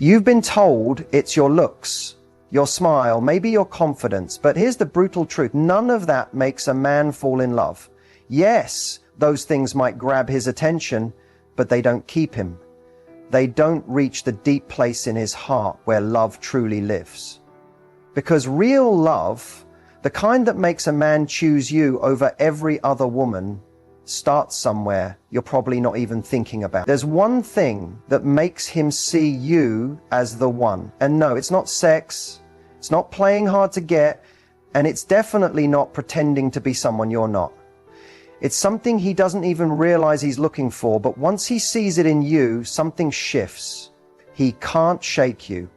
You've been told it's your looks, your smile, maybe your confidence, but here's the brutal truth. None of that makes a man fall in love. Yes, those things might grab his attention, but they don't keep him. They don't reach the deep place in his heart where love truly lives. Because real love, the kind that makes a man choose you over every other woman, starts somewhere you're probably not even thinking about. There's one thing that makes him see you as the one. And no, it's not sex, it's not playing hard to get, and it's definitely not pretending to be someone you're not. It's something he doesn't even realize he's looking for, but once he sees it in you, something shifts. He can't shake you.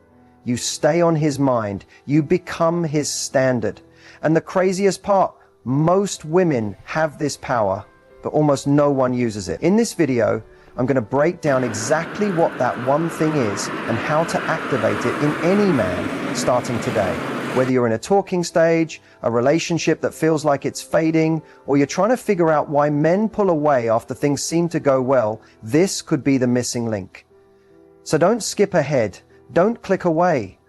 You stay on his mind. You become his standard. And the craziest part, most women have this power, but almost no one uses it. In this video, I'm going to break down exactly what that one thing is and how to activate it in any man starting today. Whether you're in a talking stage, a relationship that feels like it's fading, or you're trying to figure out why men pull away after things seem to go well, this could be the missing link. So don't skip ahead. Don't click away.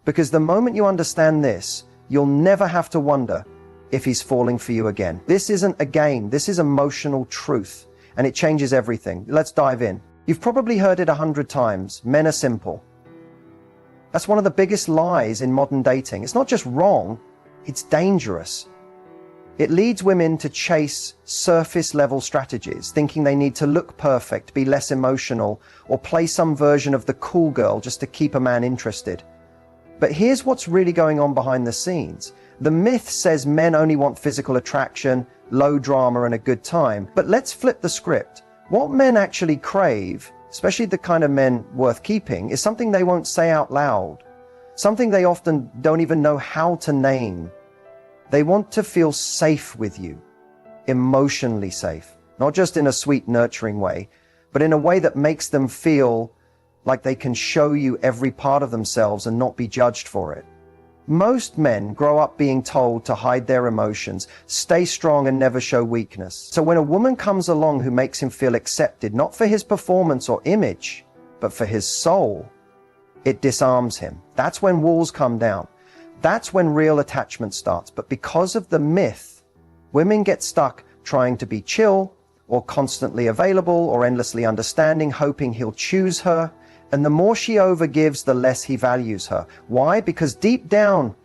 Because the moment you understand this, you'll never have to wonder if he's falling for you again. This isn't a game. This is emotional truth. And it changes everything. Let's dive in. You've probably heard it 100 times. Men are simple. That's one of the biggest lies in modern dating. It's not just wrong, it's dangerous. It leads women to chase surface-level strategies, thinking they need to look perfect, be less emotional, or play some version of the cool girl just to keep a man interested. But here's what's really going on behind the scenes. The myth says men only want physical attraction, low drama, and a good time. But let's flip the script. What men actually crave, especially the kind of men worth keeping, is something they won't say out loud, something they often don't even know how to name. They want to feel safe with you, emotionally safe, not just in a sweet, nurturing way, but in a way that makes them feel like they can show you every part of themselves and not be judged for it. Most men grow up being told to hide their emotions, stay strong and never show weakness. So when a woman comes along who makes him feel accepted, not for his performance or image, but for his soul, it disarms him. That's when walls come down. That's when real attachment starts. But because of the myth, women get stuck trying to be chill or constantly available or endlessly understanding, hoping he'll choose her. And the more she overgives, the less he values her. Why? Because deep down,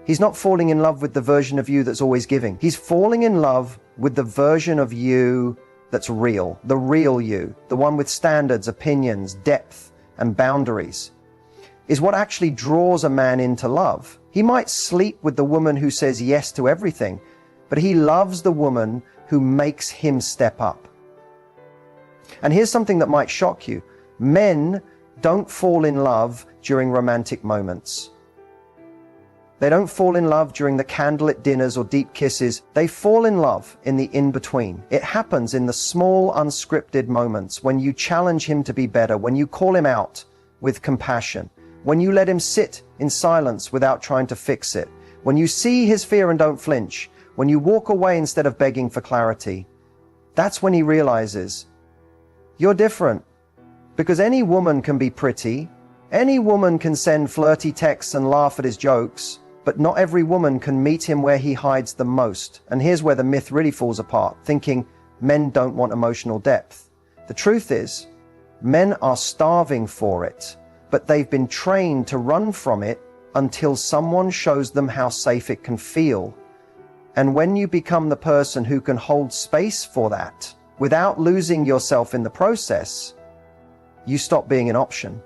he's not falling in love with the version of you that's always giving. He's falling in love with the version of you that's real, the real you, the one with standards, opinions, depth, and boundaries, is what actually draws a man into love. He might sleep with the woman who says yes to everything, but he loves the woman who makes him step up. And here's something that might shock you. Men don't fall in love during romantic moments. They don't fall in love during the candlelit dinners or deep kisses. They fall in love in the in-between. It happens in the small, unscripted moments when you challenge him to be better, when you call him out with compassion, when you let him sit in silence without trying to fix it, when you see his fear and don't flinch, when you walk away instead of begging for clarity. That's when he realizes, you're different. Because any woman can be pretty, any woman can send flirty texts and laugh at his jokes, but not every woman can meet him where he hides the most. And here's where the myth really falls apart, thinking men don't want emotional depth. The truth is, men are starving for it, but they've been trained to run from it until someone shows them how safe it can feel. And when you become the person who can hold space for that, without losing yourself in the process, you stop being an option.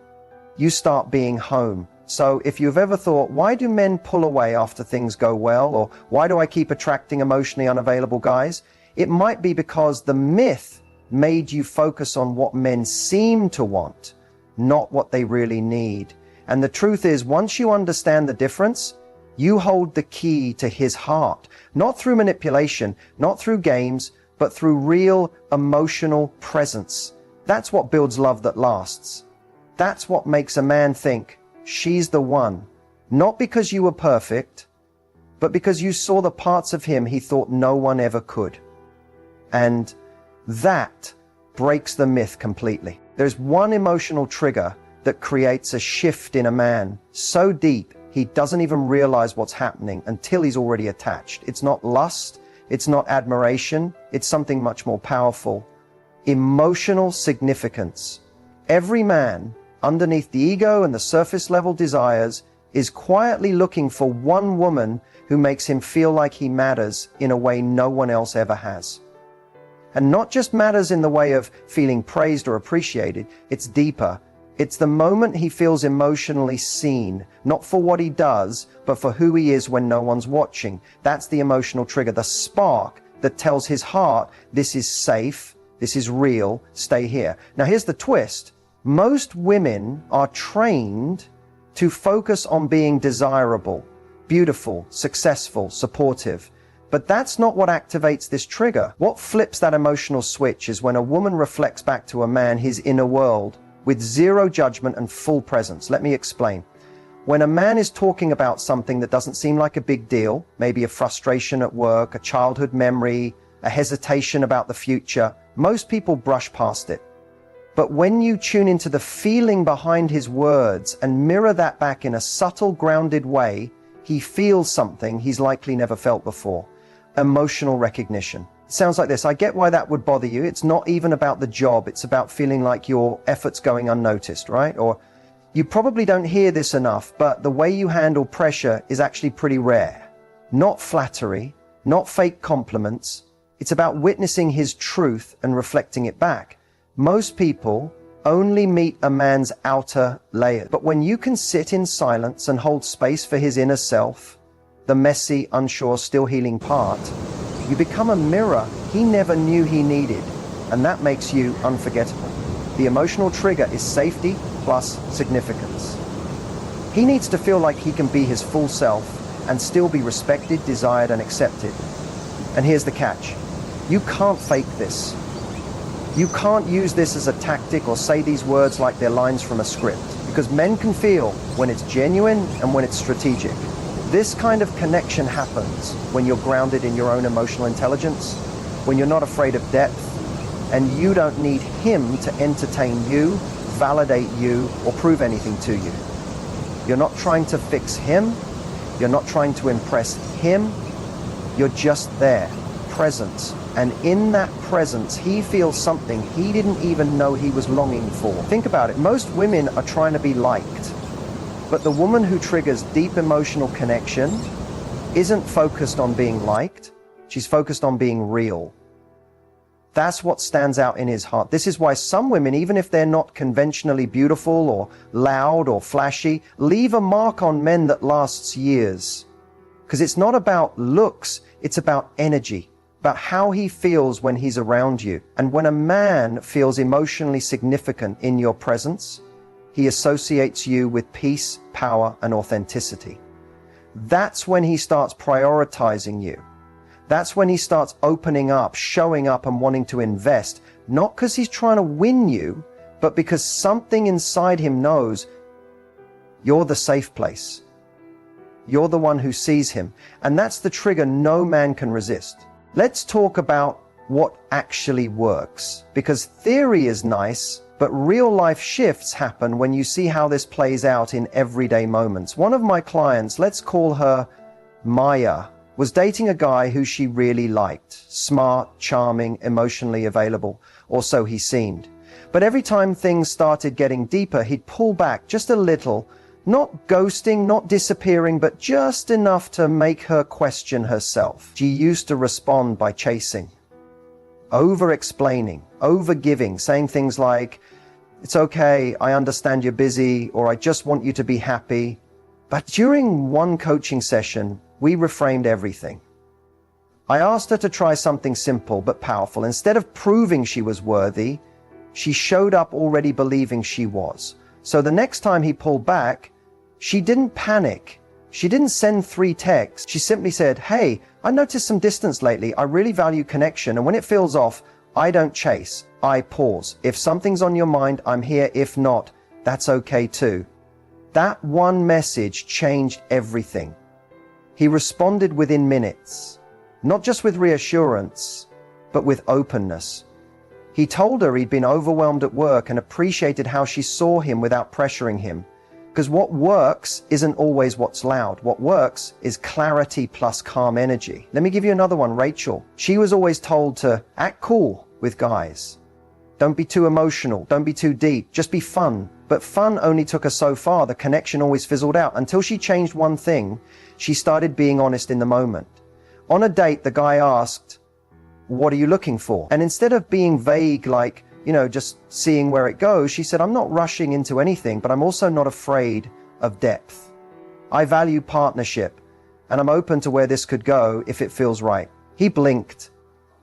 You start being home. So if you've ever thought, why do men pull away after things go well? Or why do I keep attracting emotionally unavailable guys? It might be because the myth made you focus on what men seem to want, not what they really need. And the truth is, once you understand the difference, you hold the key to his heart, not through manipulation, not through games, but through real emotional presence. That's what builds love that lasts. That's what makes a man think, she's the one. Not because you were perfect, but because you saw the parts of him he thought no one ever could. And that breaks the myth completely. There's one emotional trigger that creates a shift in a man so deep he doesn't even realize what's happening until he's already attached. It's not lust, it's not admiration, it's something much more powerful. Emotional significance. Every man, underneath the ego and the surface level desires, is quietly looking for one woman who makes him feel like he matters in a way no one else ever has. And not just matters in the way of feeling praised or appreciated, it's deeper. It's the moment he feels emotionally seen, not for what he does, but for who he is when no one's watching. That's the emotional trigger, the spark that tells his heart, this is safe, this is real, stay here. Now here's the twist. Most women are trained to focus on being desirable, beautiful, successful, supportive. But that's not what activates this trigger. What flips that emotional switch is when a woman reflects back to a man his inner world with zero judgment and full presence. Let me explain. When a man is talking about something that doesn't seem like a big deal, maybe a frustration at work, a childhood memory, a hesitation about the future, most people brush past it. But when you tune into the feeling behind his words and mirror that back in a subtle, grounded way, he feels something he's likely never felt before. Emotional recognition. It sounds like this. I get why that would bother you. It's not even about the job. It's about feeling like your effort's going unnoticed, right? Or you probably don't hear this enough, but the way you handle pressure is actually pretty rare. Not flattery, not fake compliments. It's about witnessing his truth and reflecting it back. Most people only meet a man's outer layer. But when you can sit in silence and hold space for his inner self, the messy, unsure, still healing part, you become a mirror he never knew he needed. And that makes you unforgettable. The emotional trigger is safety plus significance. He needs to feel like he can be his full self and still be respected, desired, and accepted. And here's the catch. You can't fake this. You can't use this as a tactic or say these words like they're lines from a script, because men can feel when it's genuine and when it's strategic. This kind of connection happens when you're grounded in your own emotional intelligence, when you're not afraid of depth, and you don't need him to entertain you, validate you, or prove anything to you. You're not trying to fix him. You're not trying to impress him. You're just there, present. And in that presence, he feels something he didn't even know he was longing for. Think about it. Most women are trying to be liked. But the woman who triggers deep emotional connection isn't focused on being liked. She's focused on being real. That's what stands out in his heart. This is why some women, even if they're not conventionally beautiful or loud or flashy, leave a mark on men that lasts years. Because it's not about looks, it's about energy. About how he feels when he's around you. And when a man feels emotionally significant in your presence, he associates you with peace, power, and authenticity. That's when he starts prioritizing you. That's when he starts opening up, showing up, and wanting to invest, not because he's trying to win you, but because something inside him knows you're the safe place. You're the one who sees him. And that's the trigger no man can resist. Let's talk about what actually works, because theory is nice, but real life shifts happen when you see how this plays out in everyday moments. One of my clients, let's call her Maya, was dating a guy who she really liked. Smart, charming, emotionally available, or so he seemed. But every time things started getting deeper, he'd pull back just a little. Not ghosting, not disappearing, but just enough to make her question herself. She used to respond by chasing, over-explaining, over-giving, saying things like, "It's okay, I understand you're busy," or "I just want you to be happy." But during one coaching session, we reframed everything. I asked her to try something simple but powerful. Instead of proving she was worthy, she showed up already believing she was. So the next time he pulled back, she didn't panic. She didn't send 3 texts. She simply said, "Hey, I noticed some distance lately. I really value connection. And when it feels off, I don't chase. I pause. If something's on your mind, I'm here. If not, that's okay too." That one message changed everything. He responded within minutes, not just with reassurance, but with openness. He told her he'd been overwhelmed at work and appreciated how she saw him without pressuring him. Because what works isn't always what's loud. What works is clarity plus calm energy. Let me give you another one, Rachel. She was always told to act cool with guys. Don't be too emotional. Don't be too deep. Just be fun. But fun only took her so far. The connection always fizzled out until she changed one thing. She started being honest in the moment. On a date, the guy asked, "What are you looking for?" And instead of being vague, like, just seeing where it goes, she said, "I'm not rushing into anything, but I'm also not afraid of depth. I value partnership, and I'm open to where this could go if it feels right." He blinked,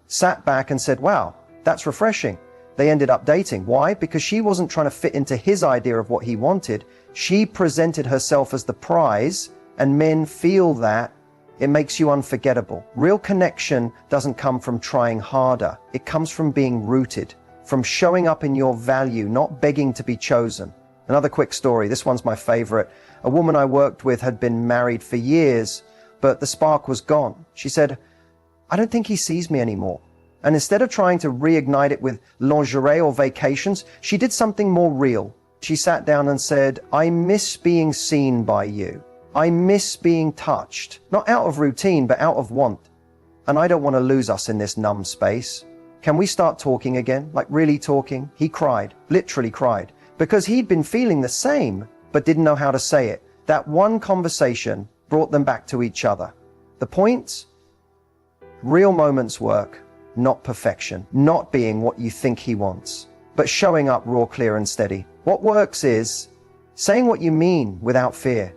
sat back and said, "Wow, that's refreshing." They ended up dating. Why? Because she wasn't trying to fit into his idea of what he wanted. She presented herself as the prize, and men feel that. It makes you unforgettable. Real connection doesn't come from trying harder. It comes from being rooted, from showing up in your value, not begging to be chosen. Another quick story. This one's my favorite. A woman I worked with had been married for years, but the spark was gone. She said, "I don't think he sees me anymore." And instead of trying to reignite it with lingerie or vacations, she did something more real. She sat down and said, "I miss being seen by you. I miss being touched, not out of routine, but out of want. And I don't want to lose us in this numb space. Can we start talking again? Like really talking?" He cried, literally cried, because he'd been feeling the same, but didn't know how to say it. That one conversation brought them back to each other. The point? Real moments work, not perfection, not being what you think he wants, but showing up raw, clear, and steady. What works is saying what you mean without fear,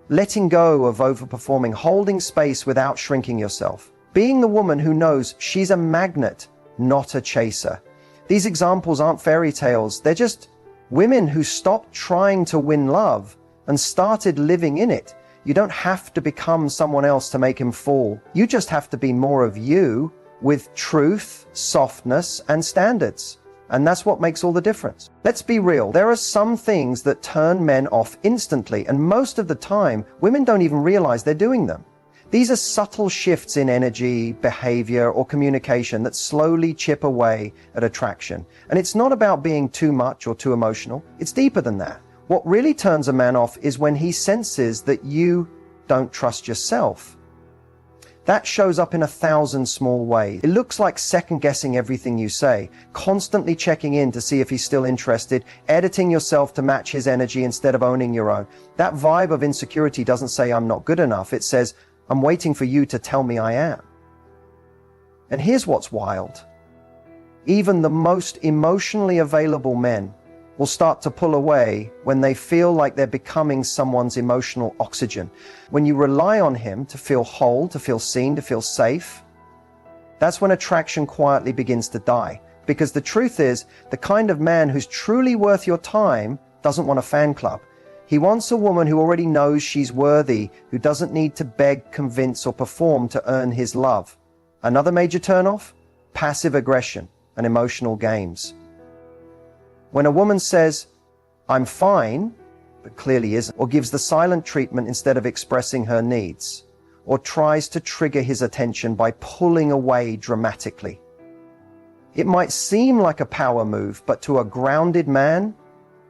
letting go of overperforming, holding space without shrinking yourself, being the woman who knows she's a magnet, not a chaser. These examples aren't fairy tales. They're just women who stopped trying to win love and started living in it. You don't have to become someone else to make him fall. You just have to be more of you with truth, softness, and standards. And that's what makes all the difference. Let's be real. There are some things that turn men off instantly, and most of the time, women don't even realize they're doing them. These are subtle shifts in energy, behavior, or communication that slowly chip away at attraction. And it's not about being too much or too emotional. It's deeper than that. What really turns a man off is when he senses that you don't trust yourself. That shows up in 1,000 small ways. It looks like second-guessing everything you say, constantly checking in to see if he's still interested, editing yourself to match his energy instead of owning your own. That vibe of insecurity doesn't say, "I'm not good enough." It says, "I'm waiting for you to tell me I am." And here's what's wild. Even the most emotionally available men will start to pull away when they feel like they're becoming someone's emotional oxygen. When you rely on him to feel whole, to feel seen, to feel safe, that's when attraction quietly begins to die. Because the truth is, the kind of man who's truly worth your time doesn't want a fan club. He wants a woman who already knows she's worthy, who doesn't need to beg, convince, or perform to earn his love. Another major turnoff? Passive aggression and emotional games. When a woman says, "I'm fine," but clearly isn't, or gives the silent treatment instead of expressing her needs, or tries to trigger his attention by pulling away dramatically. It might seem like a power move, but to a grounded man,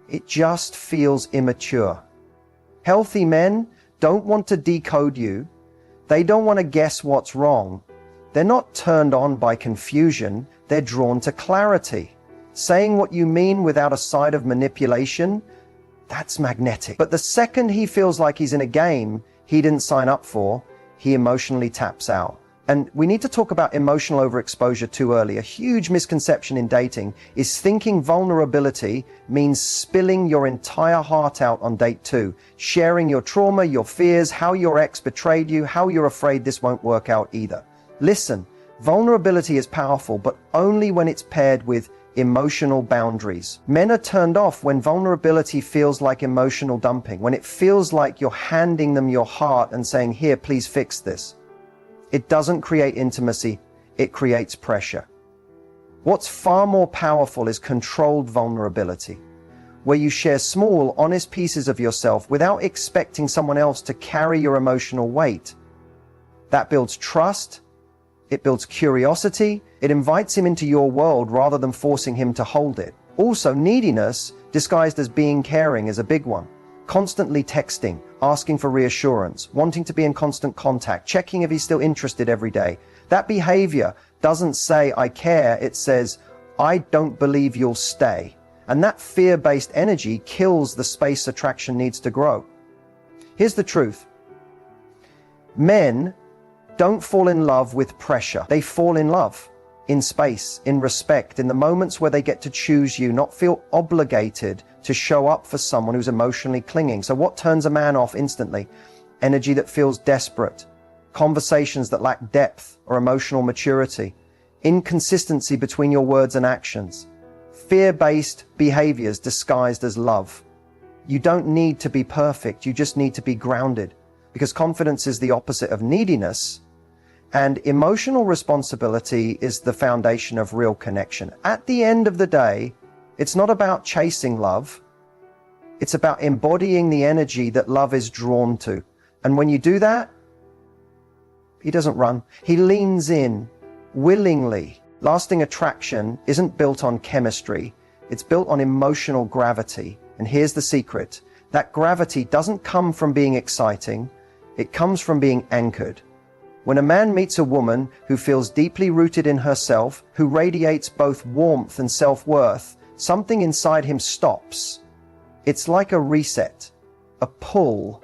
it just feels immature. Healthy men don't want to decode you. They don't want to guess what's wrong. They're not turned on by confusion. They're drawn to clarity. Saying what you mean without a side of manipulation, that's magnetic. But the second he feels like he's in a game he didn't sign up for, he emotionally taps out. And we need to talk about emotional overexposure too early. A huge misconception in dating is thinking vulnerability means spilling your entire heart out on date 2, sharing your trauma, your fears, how your ex betrayed you, how you're afraid this won't work out either. Listen, vulnerability is powerful, but only when it's paired with emotional boundaries. Men are turned off when vulnerability feels like emotional dumping, when it feels like you're handing them your heart and saying, "Here, please fix this." It doesn't create intimacy, it creates pressure. What's far more powerful is controlled vulnerability, where you share small, honest pieces of yourself without expecting someone else to carry your emotional weight. That builds trust, It builds curiosity. It invites him into your world rather than forcing him to hold it. Also, neediness, disguised as being caring, is a big one. Constantly texting, asking for reassurance, wanting to be in constant contact, checking if he's still interested every day. That behavior doesn't say, I care. It says, I don't believe you'll stay. And that fear-based energy kills the space attraction needs to grow. Here's the truth. Men don't fall in love with pressure. They fall in love in space, in respect, in the moments where they get to choose you, not feel obligated to show up for someone who's emotionally clinging. So what turns a man off instantly? Energy that feels desperate, conversations that lack depth or emotional maturity, inconsistency between your words and actions, fear-based behaviors disguised as love. You don't need to be perfect. You just need to be grounded, because confidence is the opposite of neediness, and emotional responsibility is the foundation of real connection. At the end of the day, it's not about chasing love. It's about embodying the energy that love is drawn to. And when you do that, he doesn't run. He leans in willingly. Lasting attraction isn't built on chemistry. It's built on emotional gravity. And here's the secret. That gravity doesn't come from being exciting. It comes from being anchored. When a man meets a woman who feels deeply rooted in herself, who radiates both warmth and self-worth, something inside him stops. It's like a reset, a pull.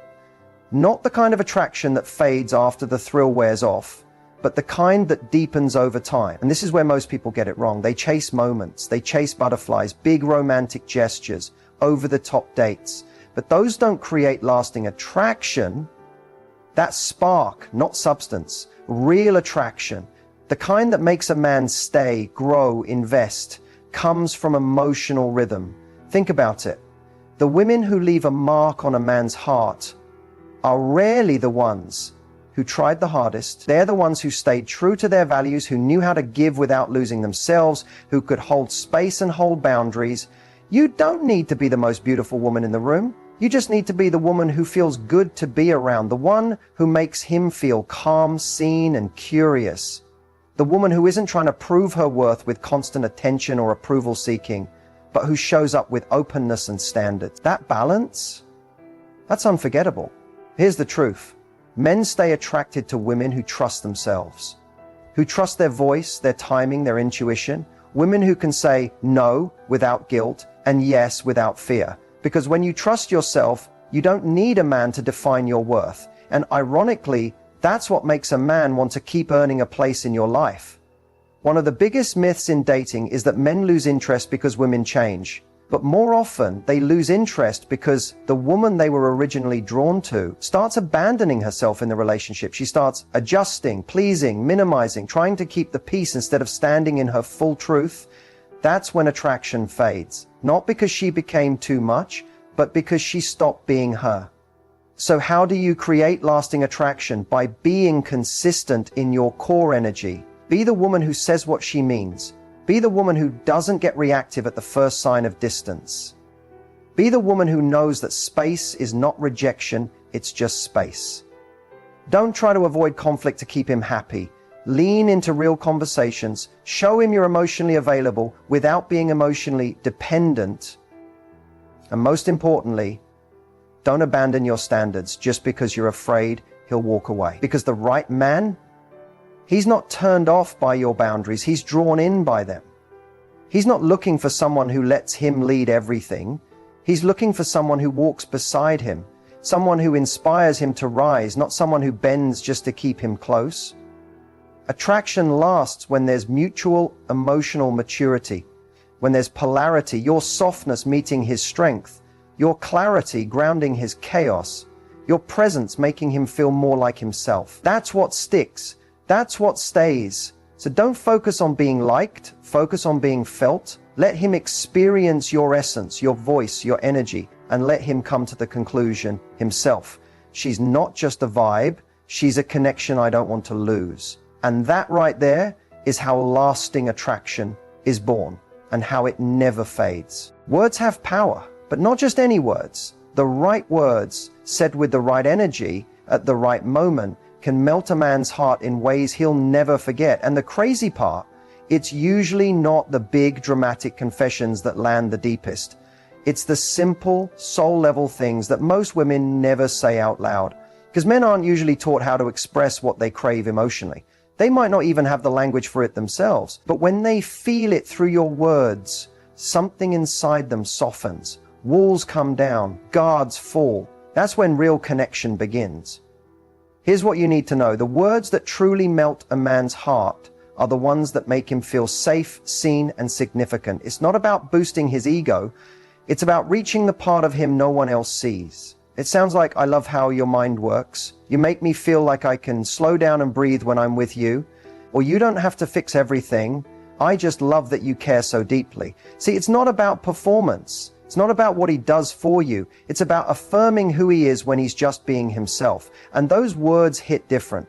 Not the kind of attraction that fades after the thrill wears off, but the kind that deepens over time. And this is where most people get it wrong. They chase moments, they chase butterflies, big romantic gestures, over-the-top dates. But those don't create lasting attraction. That spark, not substance, real attraction, the kind that makes a man stay, grow, invest, comes from emotional rhythm. Think about it. The women who leave a mark on a man's heart are rarely the ones who tried the hardest. They're the ones who stayed true to their values, who knew how to give without losing themselves, who could hold space and hold boundaries. You don't need to be the most beautiful woman in the room. You just need to be the woman who feels good to be around, the one who makes him feel calm, seen, and curious. The woman who isn't trying to prove her worth with constant attention or approval seeking, but who shows up with openness and standards. That balance, that's unforgettable. Here's the truth. Men stay attracted to women who trust themselves, who trust their voice, their timing, their intuition, women who can say no without guilt and yes without fear. Because when you trust yourself, you don't need a man to define your worth. And ironically, that's what makes a man want to keep earning a place in your life. One of the biggest myths in dating is that men lose interest because women change. But more often, they lose interest because the woman they were originally drawn to starts abandoning herself in the relationship. She starts adjusting, pleasing, minimizing, trying to keep the peace instead of standing in her full truth. That's when attraction fades. Not because she became too much, but because she stopped being her. So how do you create lasting attraction? By being consistent in your core energy. Be the woman who says what she means. Be the woman who doesn't get reactive at the first sign of distance. Be the woman who knows that space is not rejection, it's just space. Don't try to avoid conflict to keep him happy. Lean into real conversations. Show him you're emotionally available without being emotionally dependent. And most importantly, don't abandon your standards just because you're afraid he'll walk away. Because the right man, he's not turned off by your boundaries, he's drawn in by them. He's not looking for someone who lets him lead everything. He's looking for someone who walks beside him, someone who inspires him to rise, not someone who bends just to keep him close. Attraction lasts when there's mutual emotional maturity, when there's polarity, your softness meeting his strength, your clarity grounding his chaos, your presence making him feel more like himself. That's what sticks. That's what stays. So don't focus on being liked, focus on being felt. Let him experience your essence, your voice, your energy, and let him come to the conclusion himself. She's not just a vibe, she's a connection I don't want to lose. And that right there is how lasting attraction is born and how it never fades. Words have power, but not just any words. The right words said with the right energy at the right moment can melt a man's heart in ways he'll never forget. And the crazy part, it's usually not the big dramatic confessions that land the deepest. It's the simple, soul-level things that most women never say out loud. Because men aren't usually taught how to express what they crave emotionally. They might not even have the language for it themselves. But when they feel it through your words, something inside them softens. Walls come down, guards fall. That's when real connection begins. Here's what you need to know. The words that truly melt a man's heart are the ones that make him feel safe, seen, and significant. It's not about boosting his ego. It's about reaching the part of him no one else sees. It sounds like, I love how your mind works. You make me feel like I can slow down and breathe when I'm with you. Or you don't have to fix everything. I just love that you care so deeply. See, it's not about performance. It's not about what he does for you. It's about affirming who he is when he's just being himself. And those words hit different.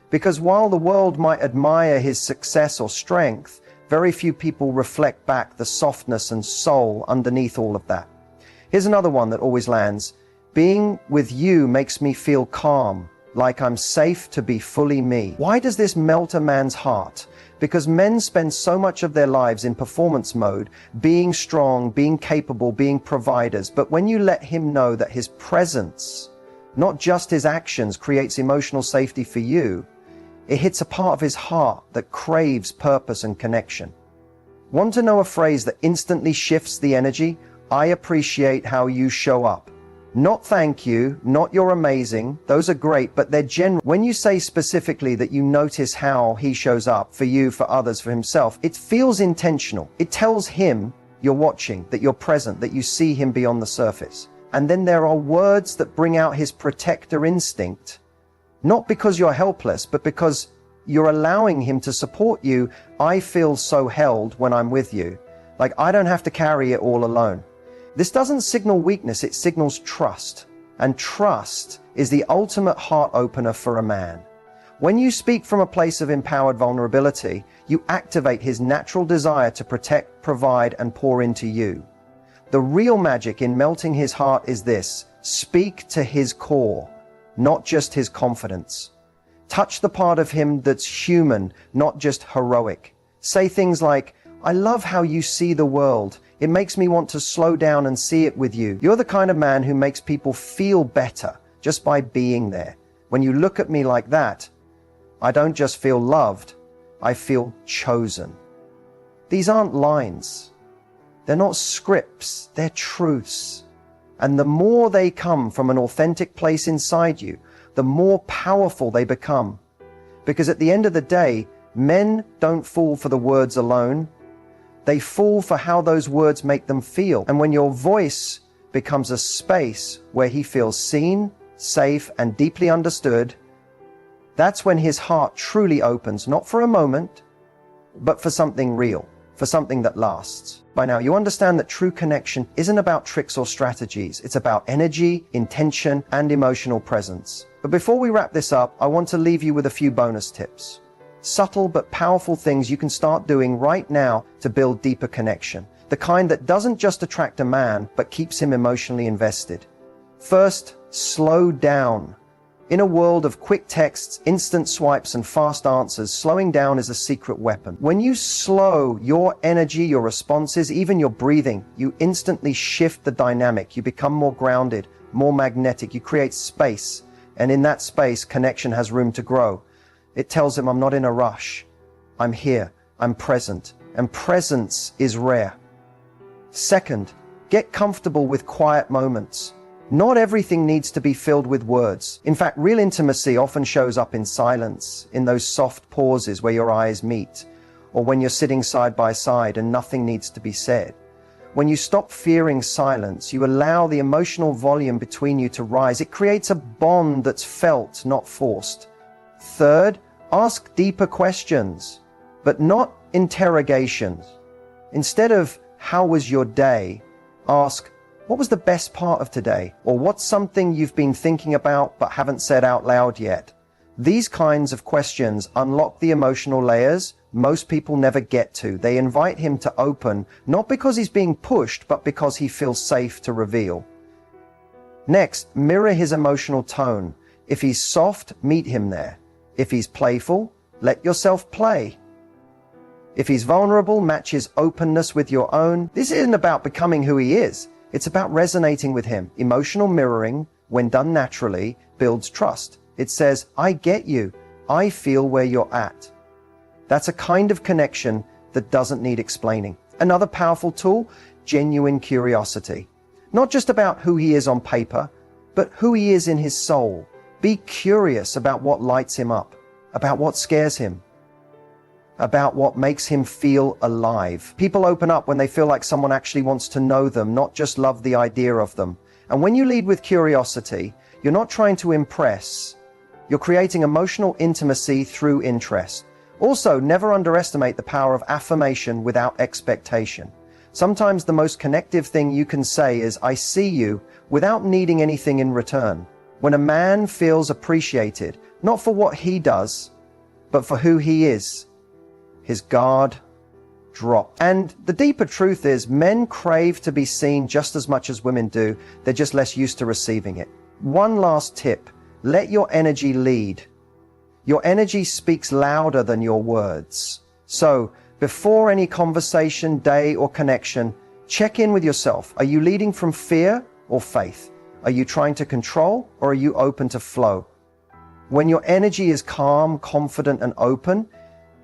Because while the world might admire his success or strength, very few people reflect back the softness and soul underneath all of that. Here's another one that always lands. Being with you makes me feel calm, like I'm safe to be fully me. Why does this melt a man's heart? Because men spend so much of their lives in performance mode, being strong, being capable, being providers. But when you let him know that his presence, not just his actions, creates emotional safety for you, it hits a part of his heart that craves purpose and connection. Want to know a phrase that instantly shifts the energy? I appreciate how you show up. Not thank you, not you're amazing. Those are great, but they're general. When you say specifically that you notice how he shows up for you, for others, for himself, it feels intentional. It tells him you're watching, that you're present, that you see him beyond the surface. And then there are words that bring out his protector instinct. Not because you're helpless, but because you're allowing him to support you. I feel so held when I'm with you. Like I don't have to carry it all alone. This doesn't signal weakness, it signals trust. And trust is the ultimate heart opener for a man. When you speak from a place of empowered vulnerability, you activate his natural desire to protect, provide, and pour into you. The real magic in melting his heart is this: speak to his core, not just his confidence. Touch the part of him that's human, not just heroic. Say things like, I love how you see the world. It makes me want to slow down and see it with you. You're the kind of man who makes people feel better just by being there. When you look at me like that, I don't just feel loved, I feel chosen. These aren't lines. They're not scripts, they're truths. And the more they come from an authentic place inside you, the more powerful they become. Because at the end of the day, men don't fall for the words alone. They fall for how those words make them feel. And when your voice becomes a space where he feels seen, safe, and deeply understood, that's when his heart truly opens, not for a moment, but for something real, for something that lasts. By now, you understand that true connection isn't about tricks or strategies. It's about energy, intention, and emotional presence. But before we wrap this up, I want to leave you with a few bonus tips. Subtle but powerful things you can start doing right now to build deeper connection. The kind that doesn't just attract a man, but keeps him emotionally invested. First, slow down. In a world of quick texts, instant swipes, and fast answers, slowing down is a secret weapon. When you slow your energy, your responses, even your breathing, you instantly shift the dynamic. You become more grounded, more magnetic. You create space. And in that space, connection has room to grow. It tells him, I'm not in a rush. I'm here. I'm present. And presence is rare. Second, get comfortable with quiet moments. Not everything needs to be filled with words. In fact, real intimacy often shows up in silence, in those soft pauses where your eyes meet, or when you're sitting side by side and nothing needs to be said. When you stop fearing silence, you allow the emotional volume between you to rise. It creates a bond that's felt, not forced. Third, ask deeper questions, but not interrogations. Instead of, how was your day? Ask, what was the best part of today? Or what's something you've been thinking about but haven't said out loud yet? These kinds of questions unlock the emotional layers most people never get to. They invite him to open, not because he's being pushed, but because he feels safe to reveal. Next, mirror his emotional tone. If he's soft, meet him there. If he's playful, let yourself play. If he's vulnerable, match his openness with your own. This isn't about becoming who he is. It's about resonating with him. Emotional mirroring, when done naturally, builds trust. It says, I get you. I feel where you're at. That's a kind of connection that doesn't need explaining. Another powerful tool, genuine curiosity. Not just about who he is on paper, but who he is in his soul. Be curious about what lights him up, about what scares him, about what makes him feel alive. People open up when they feel like someone actually wants to know them, not just love the idea of them. And when you lead with curiosity, you're not trying to impress. You're creating emotional intimacy through interest. Also, never underestimate the power of affirmation without expectation. Sometimes the most connective thing you can say is, I see you, without needing anything in return. When a man feels appreciated, not for what he does, but for who he is, his guard drops. And the deeper truth is, men crave to be seen just as much as women do. They're just less used to receiving it. One last tip, let your energy lead. Your energy speaks louder than your words. So, before any conversation, day, or connection, check in with yourself. Are you leading from fear or faith? Are you trying to control, or are you open to flow? When your energy is calm, confident, and open,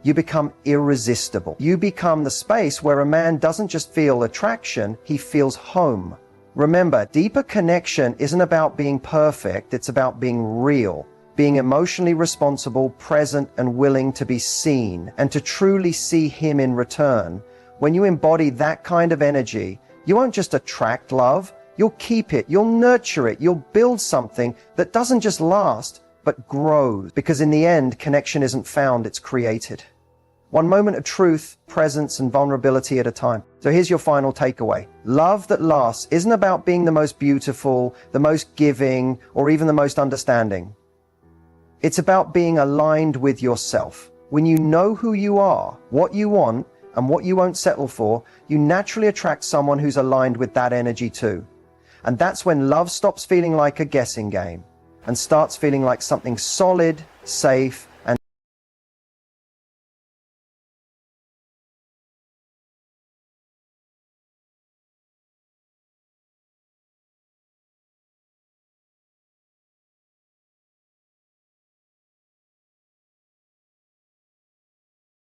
you become irresistible. You become the space where a man doesn't just feel attraction, he feels home. Remember, deeper connection isn't about being perfect, it's about being real. Being emotionally responsible, present, and willing to be seen, and to truly see him in return. When you embody that kind of energy, you won't just attract love, you'll keep it, you'll nurture it, you'll build something that doesn't just last, but grows. Because in the end, connection isn't found, it's created. One moment of truth, presence, and vulnerability at a time. So here's your final takeaway. Love that lasts isn't about being the most beautiful, the most giving, or even the most understanding. It's about being aligned with yourself. When you know who you are, what you want, and what you won't settle for, you naturally attract someone who's aligned with that energy too. And that's when love stops feeling like a guessing game and starts feeling like something solid, safe,